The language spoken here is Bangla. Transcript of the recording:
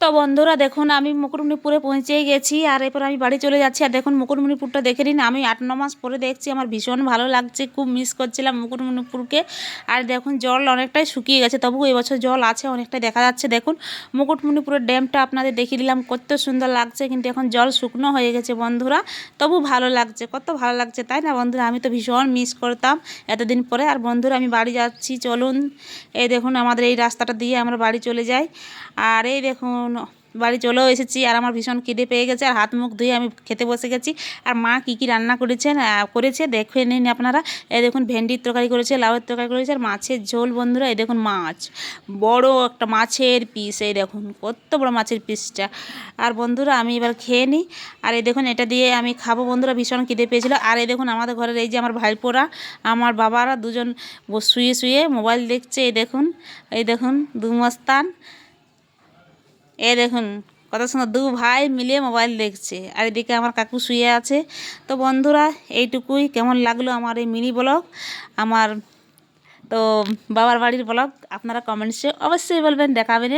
তো বন্ধুরা দেখুন আমি মুকুটমণিপুরে পৌঁছেই গেছি আর এরপর আমি বাড়ি চলে যাচ্ছি। আর দেখুন মুকুটমণিপুরটা দেখে নিন, আমি 8-9 মাস পরে দেখছি, আমার ভীষণ ভালো লাগছে, খুব মিস করছিলাম মুকুটমণিপুরকে। আর দেখুন জল অনেকটাই শুকিয়ে গেছে, তবু এই বছর জল আছে অনেকটাই দেখা যাচ্ছে। দেখুন মুকুটমণিপুরের ড্যামটা আপনাদের দেখিয়ে দিলাম, কত সুন্দর লাগছে, কিন্তু এখন জল শুকনো হয়ে গেছে বন্ধুরা, তবু ভালো লাগছে, কত ভালো লাগছে তাই না বন্ধুরা। আমি তো ভীষণ মিস করতাম এতদিন পরে। আর বন্ধুরা আমি বাড়ি যাচ্ছি, চলুন এই দেখুন আমাদের এই রাস্তাটা দিয়ে আমরা বাড়ি চলে যাই। আর এই দেখুন বাড়ি চলেও এসেছি, আর আমার ভীষণ খিদে পেয়ে গেছে, আর হাত মুখ ধুয়ে আমি খেতে বসে গেছি। আর মা কী কী রান্না করেছে দেখে নিন আপনারা। এই দেখুন ভেন্ডির তরকারি করেছে, লাউয়ের তরকারি করেছে, আর মাছের ঝোল বন্ধুরা। এই দেখুন মাছ, বড় একটা মাছের পিস, এই দেখুন কত বড় মাছের পিসটা। আর বন্ধুরা আমি এবার খেয়ে নিই। আর এই দেখুন এটা দিয়ে আমি খাবো বন্ধুরা, ভীষণ খিদে পেয়েছিল। আর এই দেখুন আমাদের ঘরের এই যে আমার ভাইপোরা, আমার বাবারা দুজন শুয়ে শুয়ে মোবাইল দেখছে। এই দেখুন দু মস্তান, এই দেখুন কত সুন্দর দু ভাই মিলে মোবাইল দেখছে। আর এদিকে আমার কাকু শুয়ে আছে। তো বন্ধুরা এইটুকুই, কেমন লাগলো আমার এই মিনি ব্লগ, আমার তো বাবার বাড়ির ব্লগ, আপনারা কমেন্টসে অবশ্যই বলবেন, দেখাবেন।